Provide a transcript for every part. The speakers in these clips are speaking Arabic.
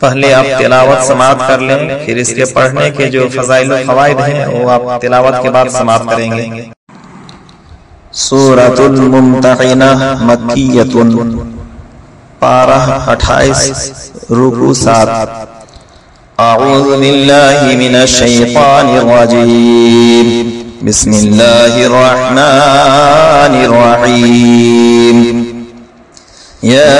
पहले आप तिलावत समाप्त कर लें, फिर इसके पढ़ने के जो फज़ाइल व फ़वाइद हैं वो आप तिलावत के बाद समाप्त करेंगे। सूरतुल मुम्तहिना मक्किय्यतुन, पारा 28, रुकू 7। अऊज़ु बिल्लाहि मिनश शैतानिर रजीम, बिस्मिल्लाहिर रहमानिर रहीम। या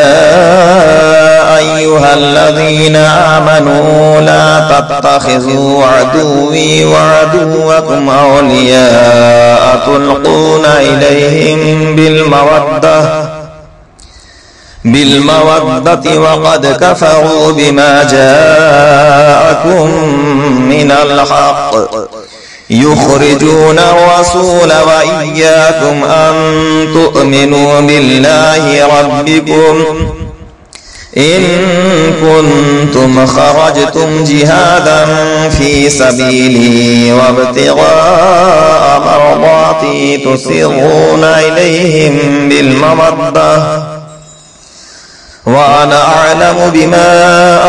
अय्युहल्लज़ीना आमनू ला तत्तखिज़ू अदुव्वी व अदुव्वकुम औलिया'a तुल्क़ूना इलैहिम बिलमवद्दति वक़द कफ़रू बिमा जाअकुम मिनल हक़्क़ युख़रिजून अर्रसूल व इय्याकुम अन तु'मिनू बिल्लाहि रब्बिकुम इन कुन्तुम खरजतुम जिहादन फी सबीली वब्तिग़ाअ मर्दाती तुसिर्रूना इलैहिम बिलमवद्दह वअना अअलमु बिमा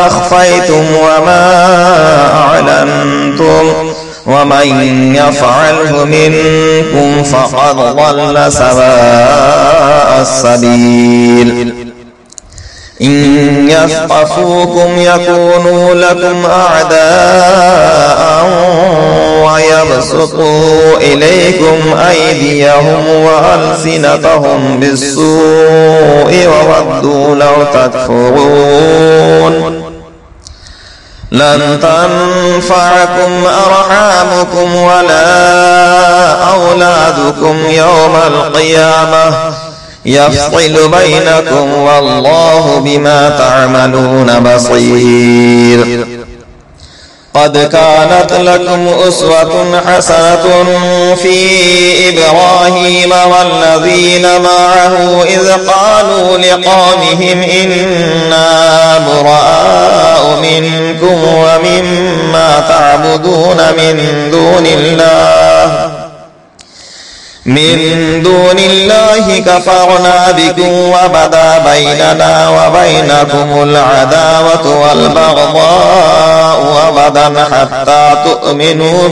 अख़फ़य्तुम वमा अअलनतुम वमन यफ़अलहु मिनकुम फ़क़द ضل सवाअ السبيل إن يثقفوكم يكونوا لكم أعداء ويبسطوا إليكم أيديهم وألسنتهم بالسوء وودوا لو تكفرون لن تنفعكم أرحامكم ولا أولادكم يوم القيامة يفصل بينكم والله بما تعملون بصير قد كانت لكم أسوة حسنة في إبراهيم والذين معه إذ قالوا لقومهم إنا براء منكم ومما تعبدون من دون الله كفرنا بكم وبدا بيننا وبينكم العداوة والبغضاء أبدا حتى تؤمنوا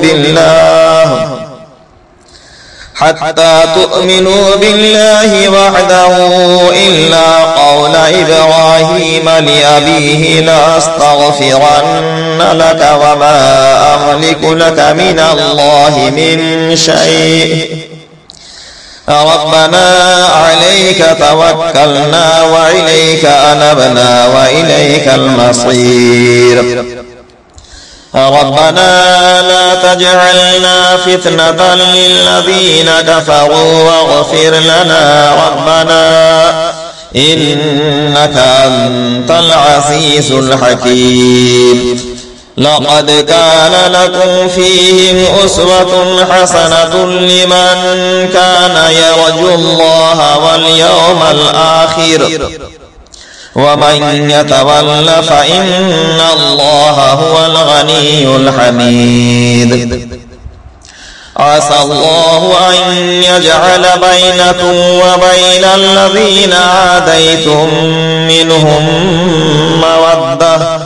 بالله وحده إلا قول إبراهيم لأبيه لأستغفرن لك وما أملك لك من الله من شيء ربنا عليك توكلنا وإليك أنبنا وإليك المصير ربنا لا تجعلنا فتنة للذين كفروا واغفر لنا ربنا إنك أنت العزيز الحكيم لقد كان لكم فيهم أسوة حسنة لمن كان يرجو الله واليوم الآخر ومن يتول فإن الله هو الغني الحميد عسى الله أن يجعل بينكم وبين الذين عاديتم منهم مودة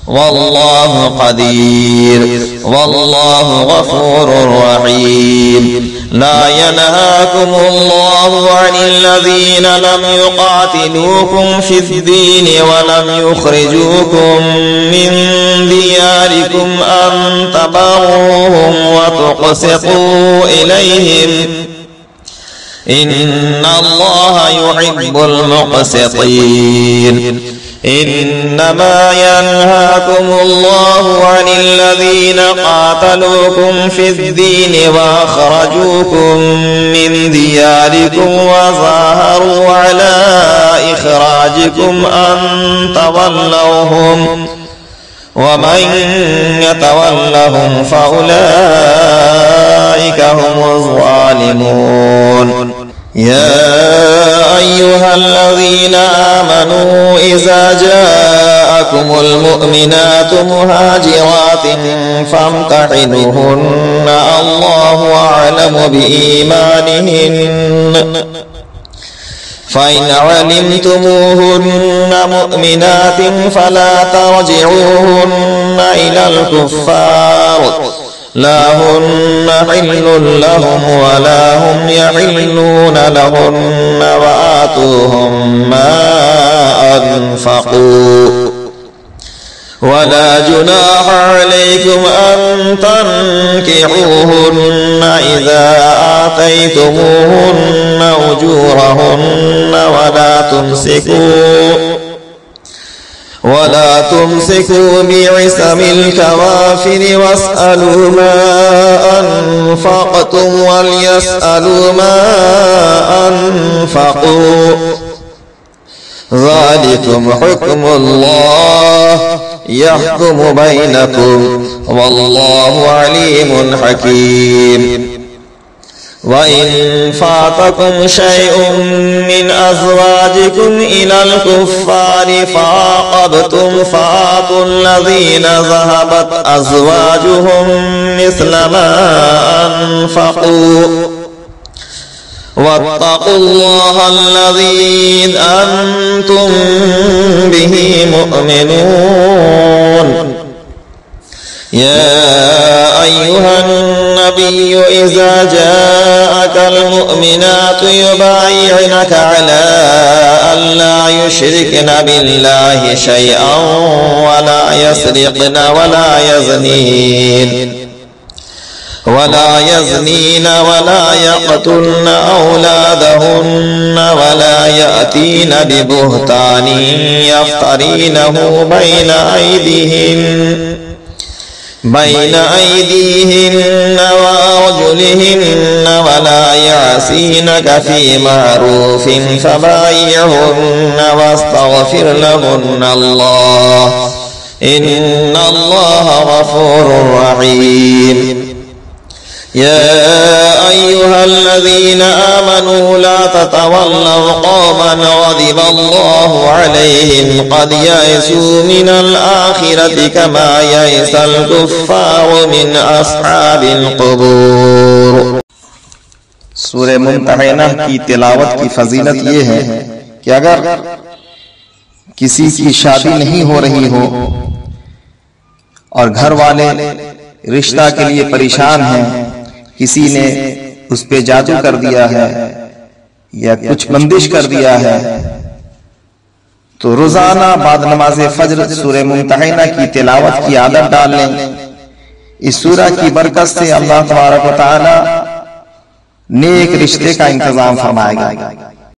والله قدير والله غفور رحيم لا ينهاكم الله عن الذين لم يقاتلوكم في الدين ولم يخرجوكم من دياركم أن تبروهم وتقسطوا إليهم إن الله يحب المقسطين إنما ينهاكم الله عن الذين قاتلوكم في الدين وأخرجوكم من دياركم وظاهروا على إخراجكم أن تولوهم ومن يتولهم فأولئك هم الظالمون يا أيها الذين آمنوا إذا جاءكم المؤمنات مهاجرات فامتحنوهن الله أعلم بإيمانهن فإن علمتموهن مؤمنات فلا ترجعوهن إلى الكفار لا هن حل لهم ولا هم يحلون لهن وآتوهم ما أنفقوا ولا جناح عليكم أن تنكحوهن إذا آتيتموهن أجورهن ولا تمسكوا بعصم الكوافر واسألوا ما أنفقتم وليسألوا ما أنفقوا ذلكم حكم الله يحكم بينكم والله عليم حكيم وإن فاتكم شيء من أزواجكم إلى الكفار فعاقبتم فآتوا الذين ذهبت أزواجهم مثل ما أنفقوا واتقوا الله الذي أنتم به مؤمنون يا أيها النبي إذا جاءك المؤمنات يبايعنك على ألا يشركن بالله شيئا ولا يسرقن ولا يزنين ولا يقتلن أولادهن ولا يأتين ببهتان يفترينه بين أيديهن وأرجلهن ولا يعصينك في معروف فبايعهن واستغفر لهن الله إن الله غفور رحيم يا أيها الذين آمنوا لا تتولوا قوما غضب الله عليهم قد يئسوا من الآخرة كما يئس الكفار من أصحاب القبور। सूरह मुम्तहिना की तिलावत की फजीलत ये है कि अगर किसी की शादी नहीं हो रही हो और घर वाले रिश्ता के लिए परेशान हैं, किसी ने उस पे जादू कर दिया है या कुछ बंदिश कर दिया है, तो रोजाना बाद नमाज फज्र सूरह मुम्तहिना की तिलावत की आदत डाल लें। इस सूरह की बरकत से अल्लाह तबारक व तआला नेक रिश्ते का इंतजाम फरमाएगा।